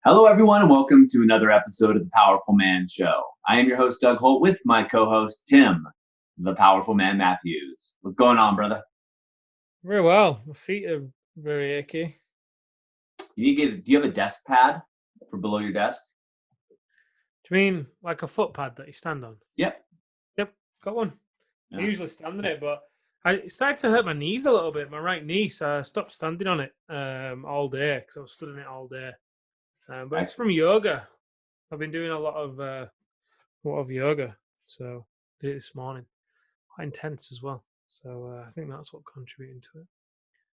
Hello, everyone, and welcome to another episode of the Powerful Man Show. I am your host, Doug Holt, with my co-host, Tim, the Powerful Man Matthews. What's going on, brother? Very well. My feet are very achy. Do you have a desk pad for below your desk? Do you mean like a foot pad that you stand on? Yep. Yep, got one. I Yeah. usually stand on it, but it started to hurt my knees a little bit, my right knee, so I stopped standing on it all day because I was stood on it all day. But it's from Excellent. yoga. I've been doing a lot of yoga, so did it this morning. Quite intense as well. So I think that's what contributed to it.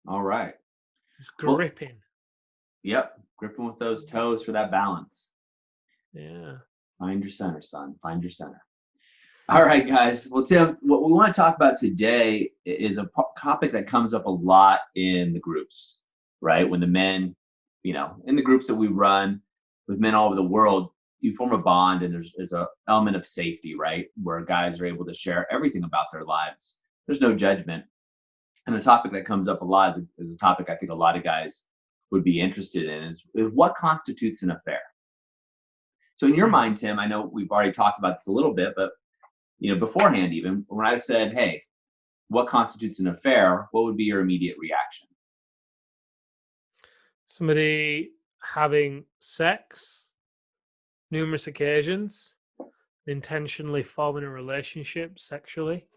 All right. Just Well, gripping. yep. Gripping with those toes for that balance. Yeah. Find your center, son. Find your center. All right, guys. Well, Tim, what we want to talk about today is a topic that comes up a lot in the groups, right? When the men, in the groups that we run with men all over the world, you form a bond and there's an element of safety, right? Where guys are able to share everything about their lives. There's no judgment. And the topic that comes up a lot is a topic I think a lot of guys would be interested in is what constitutes an affair? So in your Hmm. mind, Tim, I know we've already talked about this a little bit, but beforehand, even when I said, hey, what constitutes an affair, what would be your immediate reaction? Somebody having sex numerous occasions, intentionally forming a relationship sexually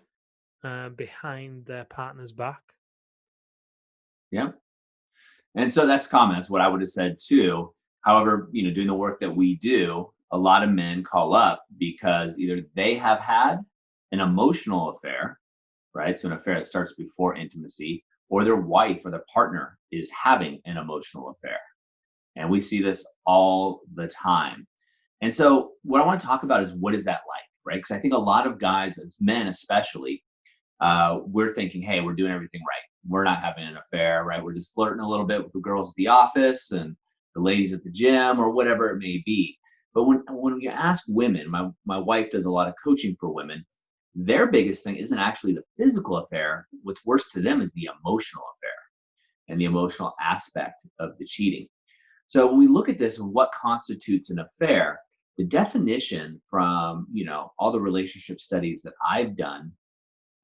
behind their partner's back. Yeah. And so that's common. That's what I would have said too. However, doing the work that we do, a lot of men call up because either they have had an emotional affair, right? So an affair that starts before intimacy, or their wife or their partner is having an emotional affair. And we see this all the time. And so, what I want to talk about is what is that like, right? Because I think a lot of guys, as men especially, we're thinking, hey, we're doing everything right. We're not having an affair, right? We're just flirting a little bit with the girls at the office and the ladies at the gym or whatever it may be. But when you ask women, my wife does a lot of coaching for women. Their biggest thing isn't actually the physical affair. What's worse to them is the emotional affair and the emotional aspect of the cheating. So when we look at this and what constitutes an affair, the definition from all the relationship studies that I've done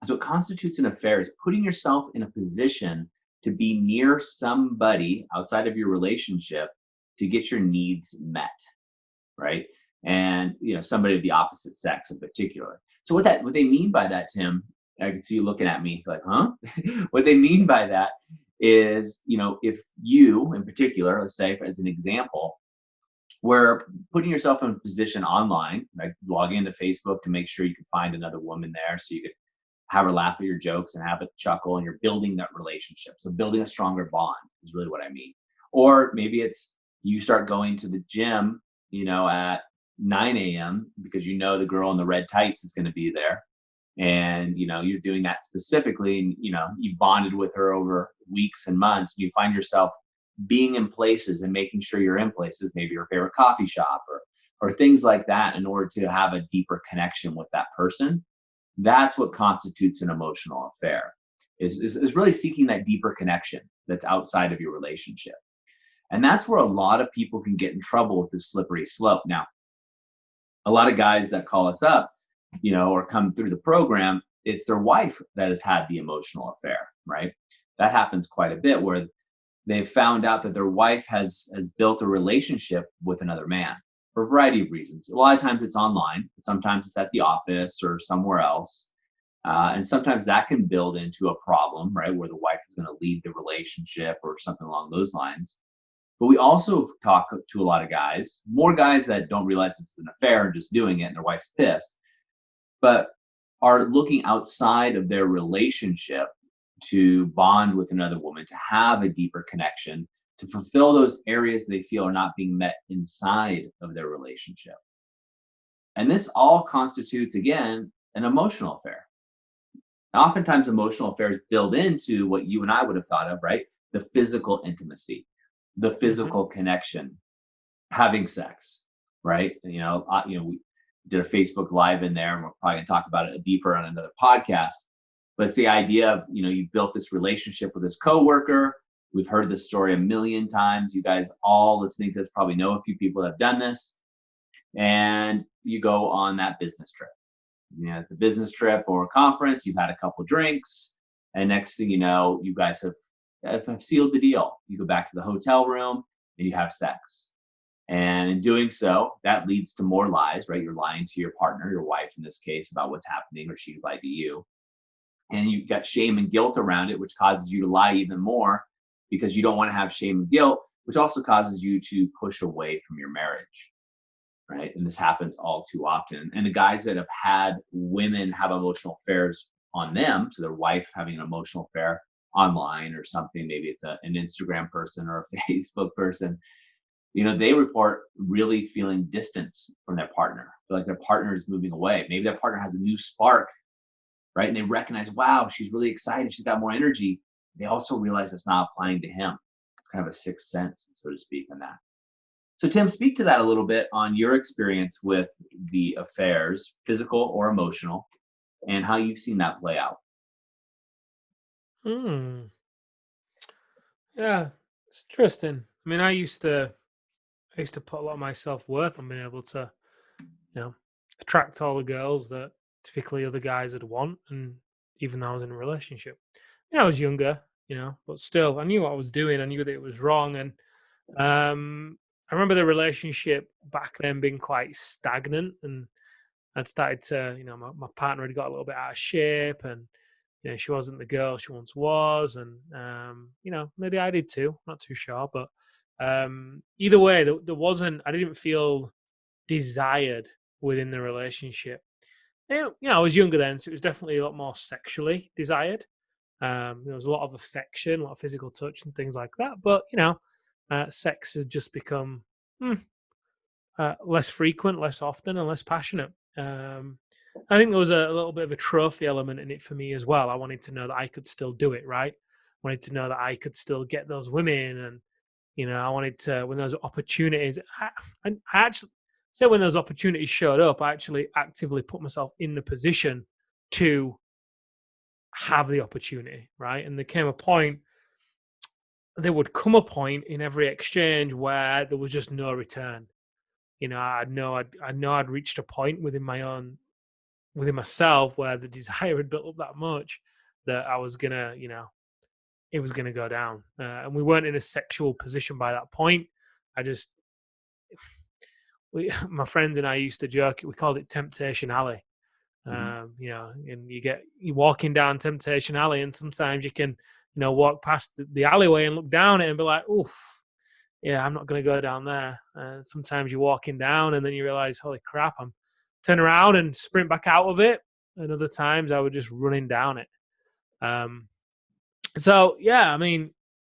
is what constitutes an affair is putting yourself in a position to be near somebody outside of your relationship to get your needs met, right? And somebody of the opposite sex in particular. So what they mean by that, Tim, I can see you looking at me like, huh? What they mean by that is, if you in particular, let's say as an example, were putting yourself in a position online, like logging into Facebook to make sure you could find another woman there so you could have her laugh at your jokes and have a chuckle, and you're building that relationship. So building a stronger bond is really what I mean. Or maybe it's you start going to the gym, at 9 a.m. because the girl in the red tights is going to be there. And you're doing that specifically, and you bonded with her over weeks and months. You find yourself being in places and making sure you're in places, maybe your favorite coffee shop or things like that, in order to have a deeper connection with that person. That's what constitutes an emotional affair, is really seeking that deeper connection that's outside of your relationship. And that's where a lot of people can get in trouble with this slippery slope. Now, a lot of guys that call us up, or come through the program, it's their wife that has had the emotional affair, right? That happens quite a bit, where they've found out that their wife has built a relationship with another man for a variety of reasons. A lot of times it's online, sometimes it's at the office or somewhere else. And sometimes that can build into a problem, right? Where the wife is going to leave the relationship or something along those lines. But we also talk to a lot of guys, more guys that don't realize it's an affair and just doing it and their wife's pissed, but are looking outside of their relationship to bond with another woman, to have a deeper connection, to fulfill those areas they feel are not being met inside of their relationship. And this all constitutes, again, an emotional affair. Oftentimes, emotional affairs build into what you and I would have thought of, right? The physical intimacy, the Hmm. physical connection, having sex, right? We did a Facebook Live in there, and we're probably gonna talk about it deeper on another podcast. But it's the idea of, you built this relationship with this coworker. We've heard this story a million times. You guys all listening to this probably know a few people that have done this. And you go on that business trip. You know, at the business trip or conference, you've had a couple drinks, and next thing you know, you guys have sealed the deal. You go back to the hotel room and you have sex. And in doing so, that leads to more lies, right? You're lying to your partner, your wife in this case, about what's happening, or she's lied to you. And you got shame and guilt around it, which causes you to lie even more because you don't want to have shame and guilt, which also causes you to push away from your marriage, right? And this happens all too often. And the guys that have had women have emotional affairs on them, so their wife having an emotional affair online or something, maybe it's an Instagram person or a Facebook person, you know, they report really feeling distance from their partner. Feel like their partner is moving away. Maybe their partner has a new spark, right? And they recognize, wow, she's really excited. She's got more energy. They also realize it's not applying to him. It's kind of a sixth sense, so to speak, on that. So, Tim, speak to that a little bit on your experience with the affairs, physical or emotional, and how you've seen that play out. Hmm. Yeah, it's interesting. I mean, I used to put a lot of my self worth on being able to, attract all the girls that typically other guys would want, and even though I was in a relationship, I was younger, but still, I knew what I was doing. I knew that it was wrong, and I remember the relationship back then being quite stagnant, and I'd started to, my partner had got a little bit out of shape, and she wasn't the girl she once was, and maybe I did too. Not too sure, but either way, there wasn't. I didn't feel desired within the relationship. I was younger then, so it was definitely a lot more sexually desired. There was a lot of affection, a lot of physical touch, and things like that. But sex has just become less frequent, less often, and less passionate. I think there was a little bit of a trophy element in it for me as well. I wanted to know that I could still do it, right? I wanted to know that I could still get those women, and I wanted to, when those opportunities. I actually say when those opportunities showed up, I actually actively put myself in the position to have the opportunity, right? And there would come a point in every exchange where there was just no return. I know I'd reached a point within myself where the desire had built up that much that I was gonna, it was gonna go down. And we weren't in a sexual position by that point. I just, my friends and I used to joke. We called it Temptation Alley. Mhm. And you're walking down Temptation Alley, and sometimes you can, walk past the alleyway and look down it and be like, oof, yeah, I'm not going to go down there. Sometimes you're walking down and then you realize, holy crap, I'm turn around and sprint back out of it. And other times I was just running down it. Um, so yeah, I mean,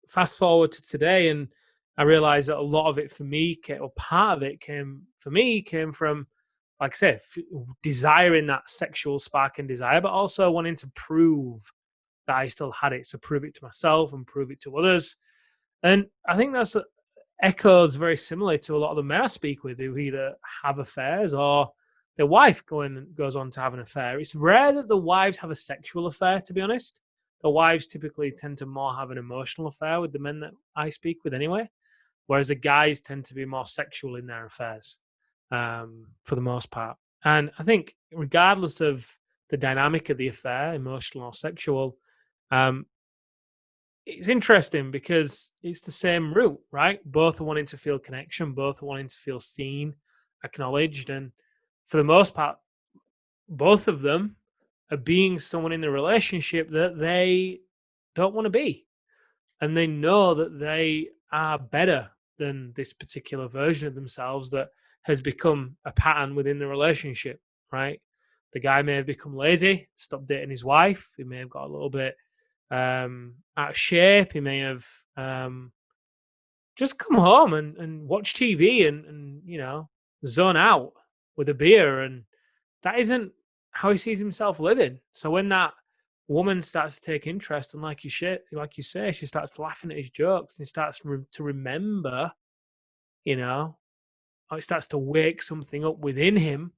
fast forward to today, and I realized that a lot of it for me, or part of it came from, like I said, desiring that sexual spark and desire, but also wanting to prove that I still had it. So prove it to myself and prove it to others. And I think that's echoes very similarly to a lot of the men I speak with who either have affairs or their wife goes on to have an affair. It's rare that the wives have a sexual affair, to be honest. The wives typically tend to more have an emotional affair with the men that I speak with anyway, whereas the guys tend to be more sexual in their affairs for the most part. And I think regardless of the dynamic of the affair, emotional or sexual, um, it's interesting because it's the same root, right? Both are wanting to feel connection, both are wanting to feel seen, acknowledged, and for the most part, both of them are being someone in the relationship that they don't want to be, and they know that they are better than this particular version of themselves that has become a pattern within the relationship, right? The guy may have become lazy, stopped dating his wife. He may have got a little bit out of shape. He may have just come home and watch TV and zone out with a beer, and that isn't how he sees himself living. So when that woman starts to take interest, and like you say, she starts laughing at his jokes, and he starts to remember, or it starts to wake something up within him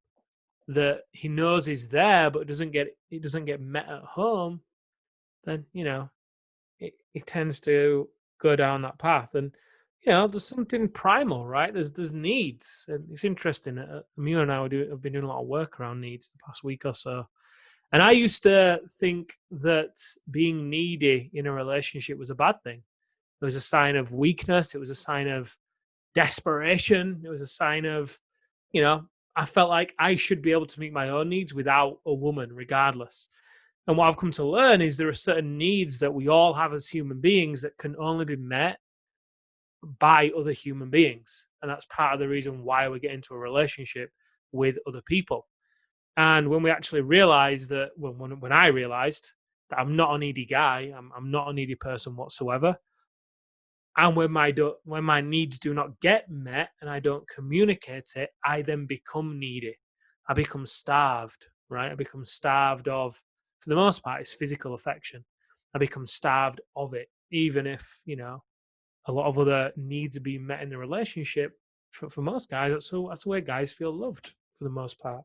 that he knows is there, but it doesn't get met at home. Then it tends to go down that path. And there's something primal, right? There's needs, and it's interesting. Amir and I have been doing a lot of work around needs the past week or so. And I used to think that being needy in a relationship was a bad thing. It was a sign of weakness. It was a sign of desperation. It was a sign of, I felt like I should be able to meet my own needs without a woman, regardless. And what I've come to learn is there are certain needs that we all have as human beings that can only be met by other human beings. And that's part of the reason why we get into a relationship with other people. And when we actually realized that, when I realized that I'm not a needy guy, I'm not a needy person whatsoever. And when my needs do not get met and I don't communicate it, I then become needy. I become starved, right? I become starved of, for the most part, it's physical affection. I become starved of it, even if, a lot of other needs are being met in the relationship. For most guys, that's the way guys feel loved for the most part.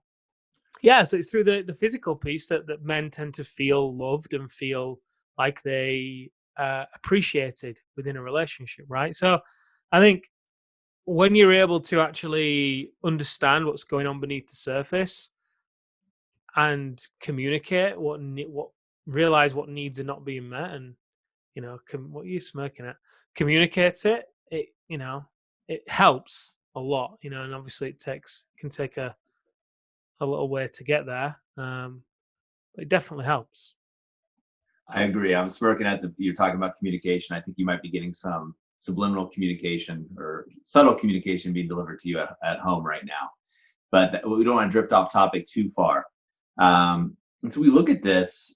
Yeah, so it's through the physical piece that men tend to feel loved and feel like they appreciated within a relationship, right? So I think when you're able to actually understand what's going on beneath the surface and communicate what realize what needs are not being met, and what are you smirking at? Communicate it. It helps a lot. And obviously can take a little way to get there. But it definitely helps. I agree. I'm smirking at you're talking about communication. I think you might be getting some subliminal communication or subtle communication being delivered to you at home right now. But we don't want to drift off topic too far. And so we look at this,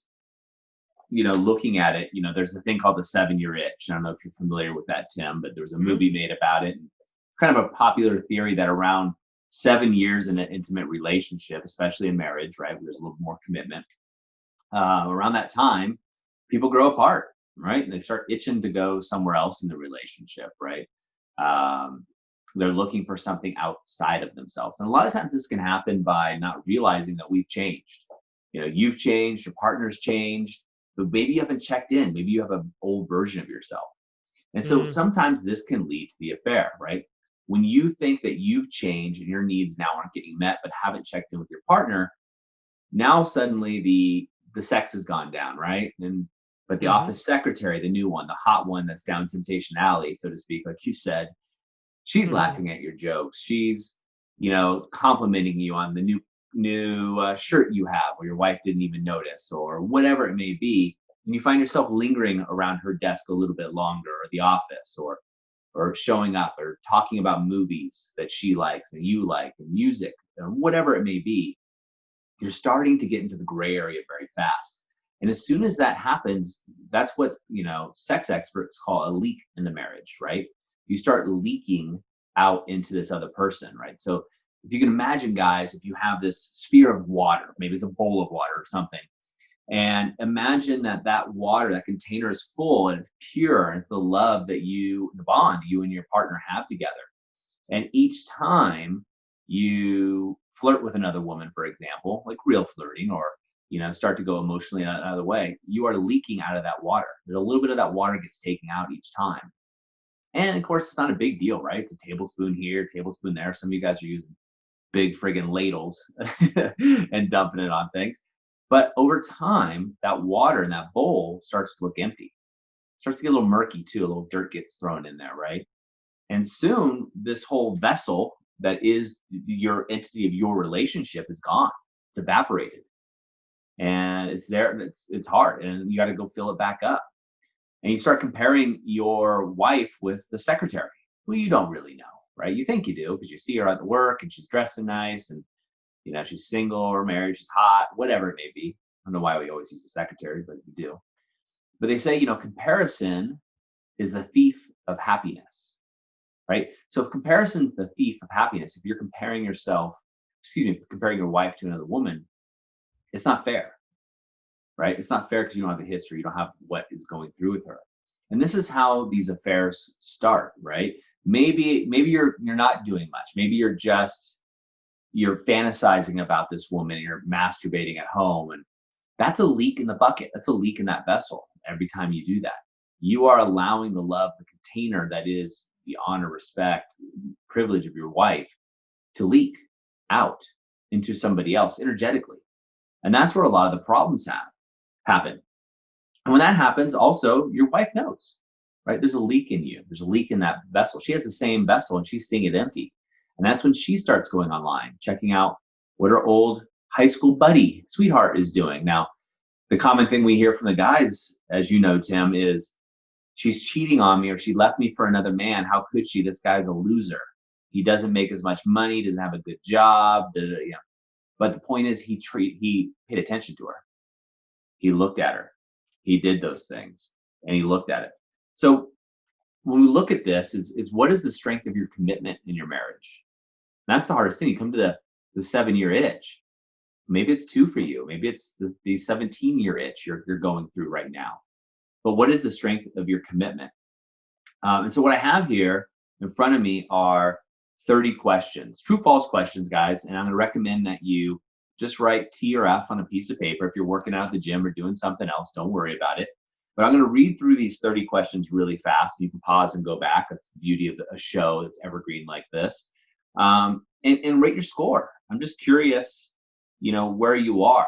looking at it, there's a thing called the 7-year itch. I don't know if you're familiar with that, Tim, but there was a movie made about it. It's kind of a popular theory that around 7 years in an intimate relationship, especially in marriage, right, where there's a little more commitment, around that time, people grow apart, right? And they start itching to go somewhere else in the relationship, right? They're looking for something outside of themselves. And a lot of times this can happen by not realizing that we've changed. You've changed, your partner's changed, but maybe you haven't checked in. Maybe you have an old version of yourself. And so sometimes this can lead to the affair, right? When you think that you've changed and your needs now aren't getting met, but haven't checked in with your partner, now suddenly the sex has gone down, right? But the office secretary, the new one, the hot one that's down temptation alley, so to speak, like you said, she's laughing at your jokes. She's, complimenting you on the new shirt you have, or your wife didn't even notice, or whatever it may be. And you find yourself lingering around her desk a little bit longer, or the office, or showing up, or talking about movies that she likes and you like, and music, or whatever it may be. You're starting to get into the gray area very fast. And as soon as that happens, that's what, sex experts call a leak in the marriage, right? You start leaking out into this other person, right? So if you can imagine, guys, if you have this sphere of water, maybe it's a bowl of water or something, and imagine that water, that container is full and it's pure, and it's the love the bond you and your partner have together. And each time you flirt with another woman, for example, like real flirting, or start to go emotionally another way, you are leaking out of that water. There's a little bit of that water gets taken out each time. And of course, it's not a big deal, right? It's a tablespoon here, tablespoon there. Some of you guys are using big friggin' ladles and dumping it on things. But over time, that water in that bowl starts to look empty. It starts to get a little murky too. A little dirt gets thrown in there, right? And soon, this whole vessel that is your entity of your relationship is gone. It's evaporated. And it's there. It's hard. And you got to go fill it back up. And you start comparing your wife with the secretary, who you don't really know, right? You think you do because you see her at work and she's dressing nice, and she's single or married, she's hot, whatever it may be. I don't know why we always use the secretary, but we do. But they say, comparison is the thief of happiness, right? So if comparison's the thief of happiness, if you're comparing comparing your wife to another woman, it's not fair, right? It's not fair because you don't have the history, you don't have what is going through with her. And this is how these affairs start, right? Maybe you're not doing much. Maybe you're fantasizing about this woman, you're masturbating at home, and that's a leak in the bucket. That's a leak in that vessel. Every time you do that, you are allowing the love, the container that is the honor, respect, privilege of your wife to leak out into somebody else energetically. And that's where a lot of the problems happen. And when that happens, also your wife knows, right? There's a leak in you. There's a leak in that vessel. She has the same vessel and she's seeing it empty. And that's when she starts going online, checking out what her old high school buddy, sweetheart is doing. Now, the common thing we hear from the guys, as you know, Tim, is she's cheating on me or she left me for another man. How could she? This guy's a loser. He doesn't make as much money, doesn't have a good job. But the point is he paid attention to her. He looked at her. He did those things and he looked at it. So when we look at this is what is the strength of your commitment in your marriage? And that's the hardest thing. You come to the 7-year itch. Maybe it's 2 for you. Maybe it's the 17-year itch you're going through right now. But what is the strength of your commitment? And so what I have here in front of me are 30 questions, true false questions, guys. And I'm going to recommend that you just write T or F on a piece of paper. If you're working out at the gym or doing something else, don't worry about it. But I'm going to read through these 30 questions really fast. You can pause and go back. That's the beauty of a show that's evergreen like this. And rate your score. I'm just curious, where you are.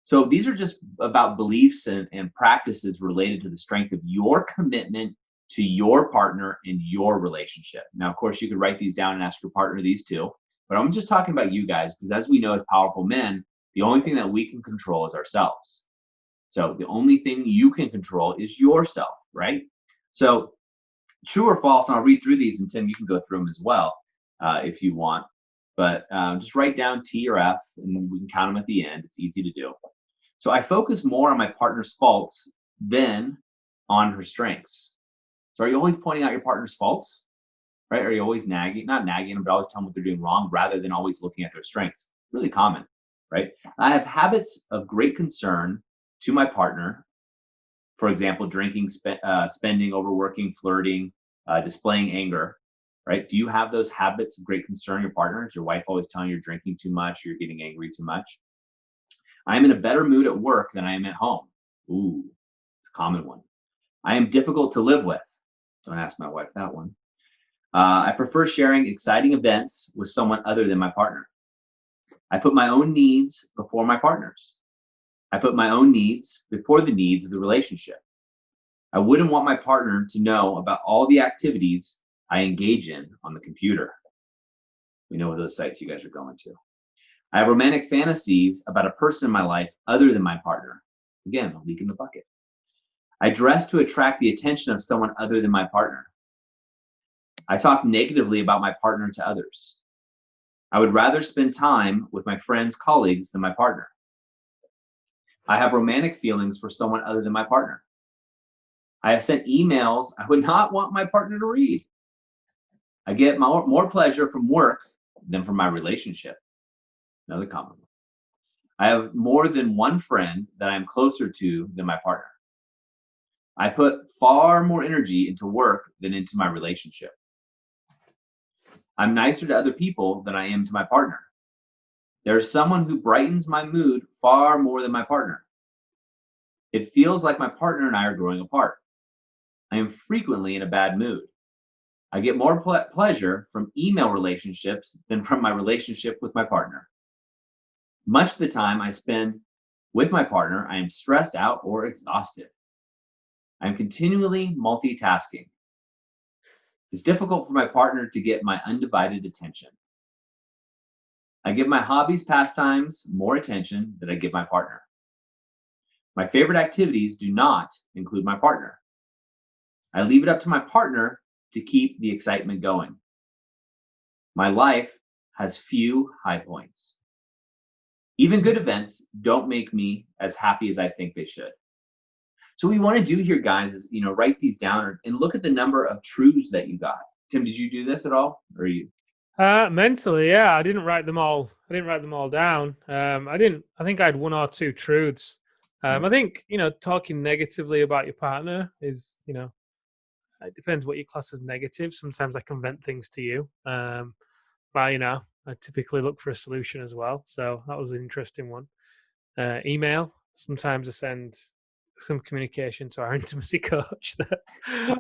So these are just about beliefs and practices related to the strength of your commitment to your partner in your relationship. Now, of course, you could write these down and ask your partner these too, but I'm just talking about you guys because as we know as powerful men, the only thing that we can control is ourselves. So the only thing you can control is yourself, right? So true or false, and I'll read through these and Tim, you can go through them as well if you want, but just write down T or F and we can count them at the end. It's easy to do. So I focus more on my partner's faults than on her strengths. So are you always pointing out your partner's faults, right? Are you always not nagging them, but always telling them what they're doing wrong rather than always looking at their strengths? Really common, right? I have habits of great concern to my partner. For example, drinking, spending, overworking, flirting, displaying anger, right? Do you have those habits of great concern to your partner? Is your wife always telling you you're drinking too much, you're getting angry too much? I am in a better mood at work than I am at home. Ooh, it's a common one. I am difficult to live with. Don't ask my wife that one. I prefer sharing exciting events with someone other than my partner. I put my own needs before my partner's. I put my own needs before the needs of the relationship. I wouldn't want my partner to know about all the activities I engage in on the computer. We know what those sites you guys are going to. I have romantic fantasies about a person in my life other than my partner. Again, a leak in the bucket. I dress to attract the attention of someone other than my partner. I talk negatively about my partner to others. I would rather spend time with my friends, colleagues than my partner. I have romantic feelings for someone other than my partner. I have sent emails I would not want my partner to read. I get more pleasure from work than from my relationship. Another common one. I have more than one friend that I'm closer to than my partner. I put far more energy into work than into my relationship. I'm nicer to other people than I am to my partner. There's someone who brightens my mood far more than my partner. It feels like my partner and I are growing apart. I am frequently in a bad mood. I get more pleasure from email relationships than from my relationship with my partner. Much of the time I spend with my partner, I am stressed out or exhausted. I'm continually multitasking. It's difficult for my partner to get my undivided attention. I give my hobbies, pastimes more attention than I give my partner. My favorite activities do not include my partner. I leave it up to my partner to keep the excitement going. My life has few high points. Even good events don't make me as happy as I think they should. So what we want to do here, guys, is write these down and look at the number of truths that you got. Tim, did you do this at all, or you? Mentally, yeah, I didn't write them all. I didn't write them all down. I think I had 1 or 2 truths. I think talking negatively about your partner is it depends what your class is negative. Sometimes I can vent things to you, but I typically look for a solution as well. So that was an interesting one. Email. Sometimes I send some communication to our intimacy coach that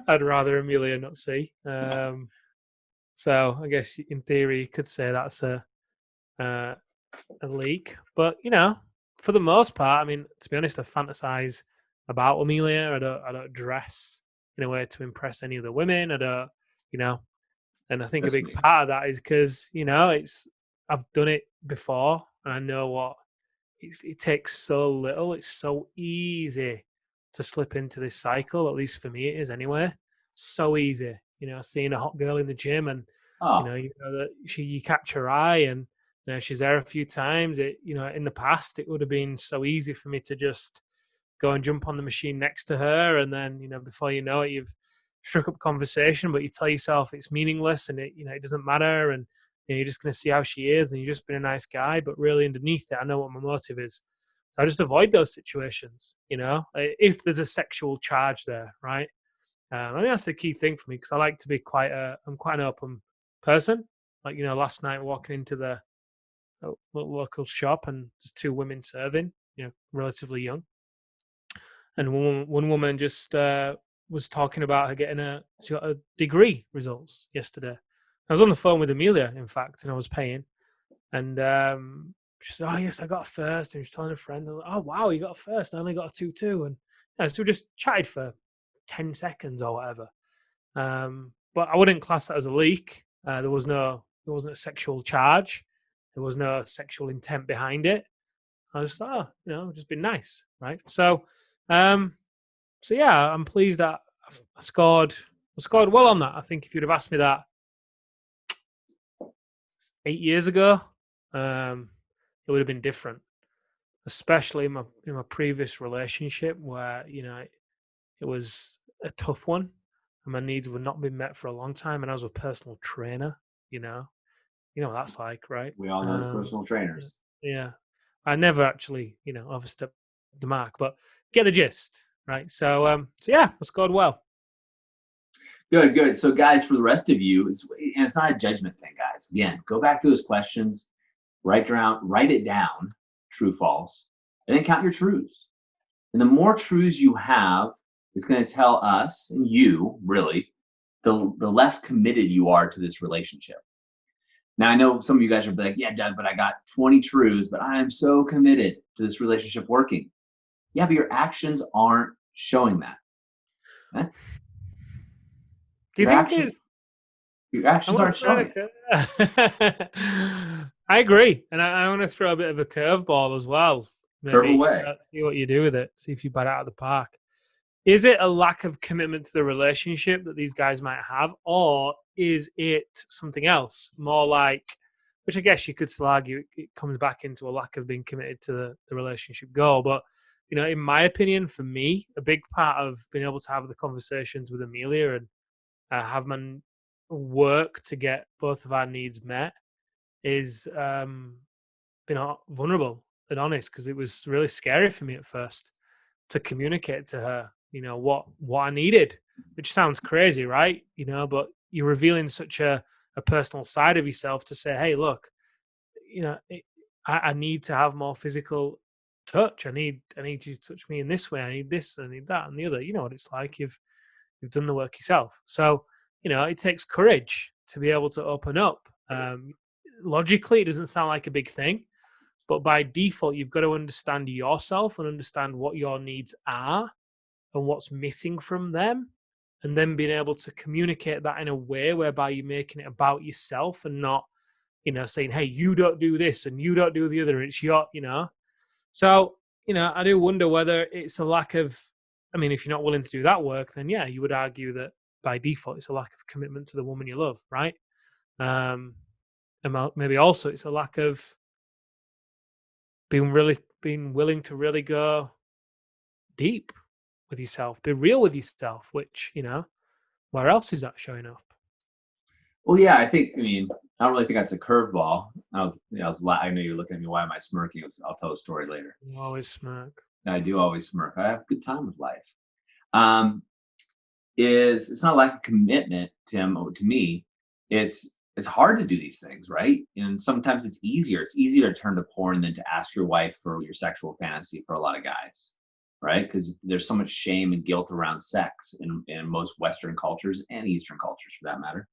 I'd rather Amelia not see. So I guess in theory you could say that's uh, a leak, but for the most part, I mean, to be honest, I fantasize about Amelia. I don't dress in a way to impress any of the women. I don't, you know, and I think a That's big me. part of that is because it's I've done it before, and I know what it takes so little. It's so easy to slip into this cycle. At least for me, it is anyway. So easy, seeing a hot girl in the gym, and Oh, that you catch her eye, and she's there a few times. In the past, it would have been so easy for me to just go and jump on the machine next to her, and then before you know it, you've struck up conversation, but you tell yourself it's meaningless and it doesn't matter, and you're just going to see how she is, and you've just been a nice guy, but really underneath it, I know what my motive is. So I just avoid those situations, if there's a sexual charge there, right? I think that's the key thing for me because I like to be I'm quite an open person. Like, last night walking into the local shop and there's two women serving, relatively young. And one woman just was talking about her she got a degree results yesterday. I was on the phone with Amelia, in fact, and I was paying. And she said, "Oh yes, I got a first." And she was telling a friend, "Oh wow, you got a first! I only got a 2-2." And so we just chatted for 10 seconds or whatever. But I wouldn't class that as a leak. There wasn't a sexual charge. There was no sexual intent behind it. I just thought, just been nice, right? Um, so yeah, I'm pleased that I scored. I scored well on that. I think if you'd have asked me that 8 years ago, it would have been different. Especially in my previous relationship, where it was a tough one, and my needs were not been met for a long time, and I was a personal trainer. You know what that's like, right? we all know as personal Yeah, trainers. yeah. I never actually, overstepped the mark, but get the gist, right? So yeah, I scored well. Good, good. So, guys, for the rest of you, and it's not a judgment thing, guys. Again, go back to those questions, write it down, true, false, and then count your truths. And the more truths you have, it's going to tell us and you, really, the less committed you are to this relationship. Now, I know some of you guys are like, yeah, Doug, but I got 20 truths, but I am so committed to this relationship working. Yeah, but your actions aren't showing that. Eh? Do you Your think actions, it's? your I actions want aren't to throw showing it. I agree, and I want to throw a bit of a curveball as well. Curve Maybe away. see what you do with it. See if you bat it out of the park. Is it a lack of commitment to the relationship that these guys might have, or is it something else? More like, which I guess you could still argue it comes back into a lack of being committed to the relationship goal. But in my opinion, for me, a big part of being able to have the conversations with Amelia and have my work to get both of our needs met is vulnerable and honest, because it was really scary for me at first to communicate to her, what I needed, which sounds crazy, right? But you're revealing such a personal side of yourself to say, hey, look, I need to have more physical touch. I need you to touch me in this way. I need this, I need that, and the other. You know what it's like. You've done the work yourself. So, it takes courage to be able to open up. Logically, it doesn't sound like a big thing, but by default, you've got to understand yourself and understand what your needs are and what's missing from them. And then being able to communicate that in a way whereby you're making it about yourself and not, saying, hey, you don't do this and you don't do the other. It's your. So, I do wonder whether it's a lack of, I mean, if you're not willing to do that work, then yeah, you would argue that by default, it's a lack of commitment to the woman you love, right? And maybe also it's a lack of being willing to really go deep with yourself, be real with yourself, which, where else is that showing up? Well, yeah, I mean, I don't really think that's a curveball. I know you're looking at me. Why am I smirking? I'll tell a story later. You always smirk. I do always smirk. I have a good time with life. Um, it's not like a commitment, Tim, to me. It's hard to do these things, right? And sometimes it's easier. It's easier to turn to porn than to ask your wife for your sexual fantasy for a lot of guys. right? Because there's so much shame and guilt around sex in most Western cultures and Eastern cultures for that matter.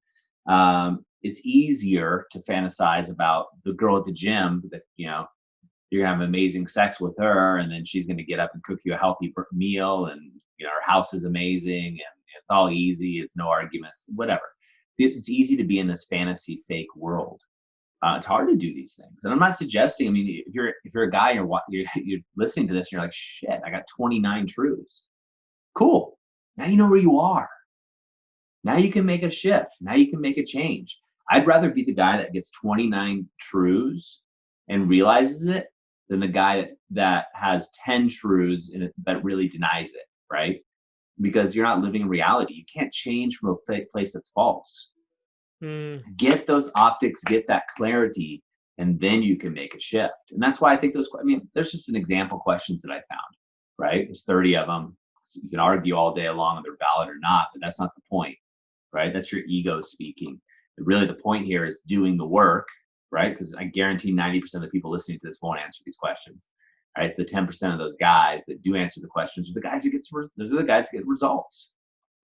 It's easier to fantasize about the girl at the gym that, you're gonna have amazing sex with her, and then she's gonna get up and cook you a healthy meal, and her house is amazing, and it's all easy. It's no arguments, whatever. It's easy to be in this fantasy fake world. It's hard to do these things, and I'm not suggesting. I mean, if you're a guy, and you're listening to this, and you're like, shit, I got 29 truths. Cool. Now you know where you are. Now you can make a shift. Now you can make a change. I'd rather be the guy that gets 29 truths and realizes it than the guy that has 10 truths in it but really denies it, right? Because you're not living in reality. You can't change from a place that's false. Get those optics, get that clarity, and then you can make a shift. And that's why I think there's just an example questions that I found, right? There's 30 of them. So you can argue all day long if they're valid or not, but that's not the point, right? That's your ego speaking. But really the point here is doing the work, right? Because I guarantee 90% of the people listening to this won't answer these questions. Right? It's the 10% of those guys that do answer the questions are the guys that get results.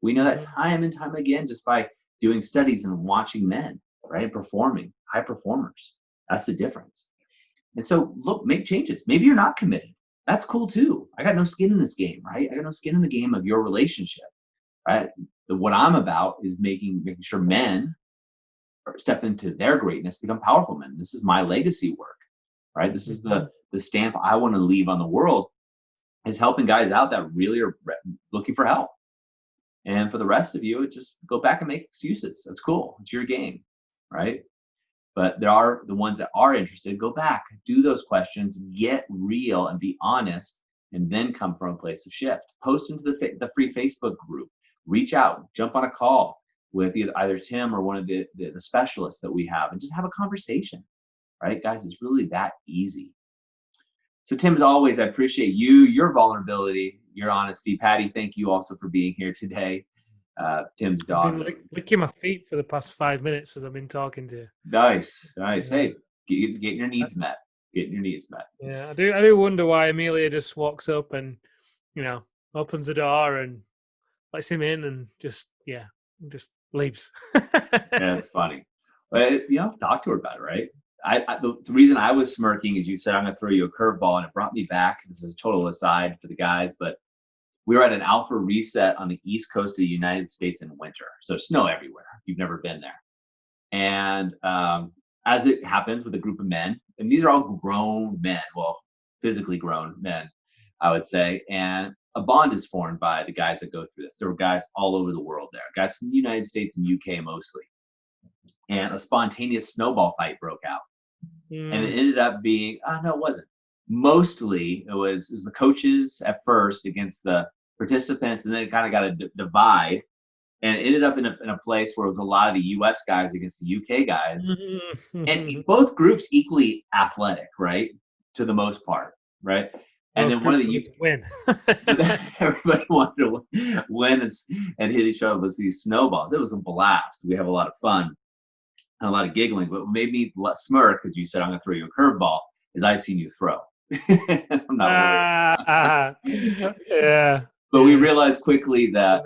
We know that time and time again just by doing studies and watching men, right? Performing, high performers. That's the difference. And so look, make changes. Maybe you're not committed. That's cool too. I got no skin in this game, right? I got no skin in the game of your relationship, right? What I'm about is making sure men step into their greatness, become powerful men. This is my legacy work, right? This is the stamp I want to leave on the world, is helping guys out that really are looking for help. And for the rest of you, just go back and make excuses. That's cool. It's your game, right? But there are the ones that are interested. Go back, do those questions, get real and be honest, and then come from a place of shift. Post into the free Facebook group. Reach out, jump on a call with either Tim or one of the specialists that we have, and just have a conversation, right? Guys, it's really that easy. So Tim, as always, I appreciate your vulnerability, your honesty. Patty, thank you also for being here today. Tim's dog. He's been licking my feet for the past 5 minutes as I've been talking to you. Nice. Hey, get your needs met. Yeah, I do wonder why Amelia just walks up and, opens the door and lets him in and just leaves. Yeah, it's funny. But talk to her about it, right? The reason I was smirking is you said I'm going to throw you a curveball, and it brought me back. This is a total aside for the guys, but we were at an alpha reset on the East Coast of the United States in winter, so snow everywhere if you've never been there. And as it happens with a group of men, and these are all grown men, well, physically grown men, I would say, and a bond is formed by the guys that go through this. There were guys all over the world there, guys from the United States and UK mostly, and a spontaneous snowball fight broke out. And it ended up being, no, it wasn't. Mostly it was the coaches at first against the participants, and then it kind of got a divide, and it ended up in a place where it was a lot of the US guys against the UK guys, and both groups equally athletic, right? To the most part, right? And then one of the win. Everybody wanted to win and hit each other with these snowballs. It was a blast. We have a lot of fun and a lot of giggling. But what made me smirk, because you said I'm going to throw you a curveball, is I've seen you throw. I'm not worried. Yeah. But we realized quickly that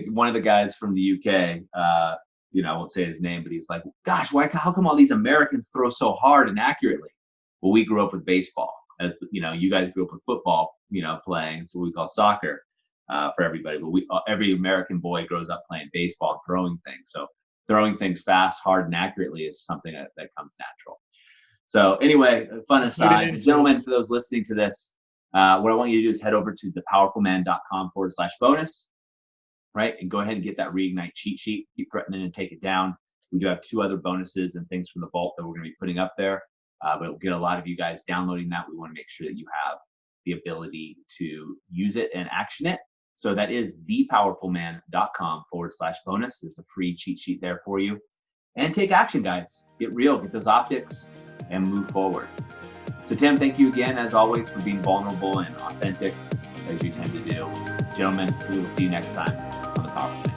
one of the guys from the UK, I won't say his name, but he's like, gosh, how come all these Americans throw so hard and accurately? Well, we grew up with baseball. As you guys grew up with football, playing, so we call soccer for everybody. But every American boy grows up playing baseball and throwing things. So throwing things fast, hard, and accurately is something that comes natural. So anyway, fun aside, gentlemen, for those listening to this, what I want you to do is head over to thepowerfulman.com/bonus, right? And go ahead and get that Reignite cheat sheet. Keep threatening and take it down. We do have 2 other bonuses and things from the vault that we're going to be putting up there. But we'll get a lot of you guys downloading that. We want to make sure that you have the ability to use it and action it. So that is thepowerfulman.com/bonus. There's a free cheat sheet there for you. And take action, guys. Get real, get those optics, and move forward. So Tim, thank you again, as always, for being vulnerable and authentic, as you tend to do. Gentlemen, we will see you next time on The Powerful Man.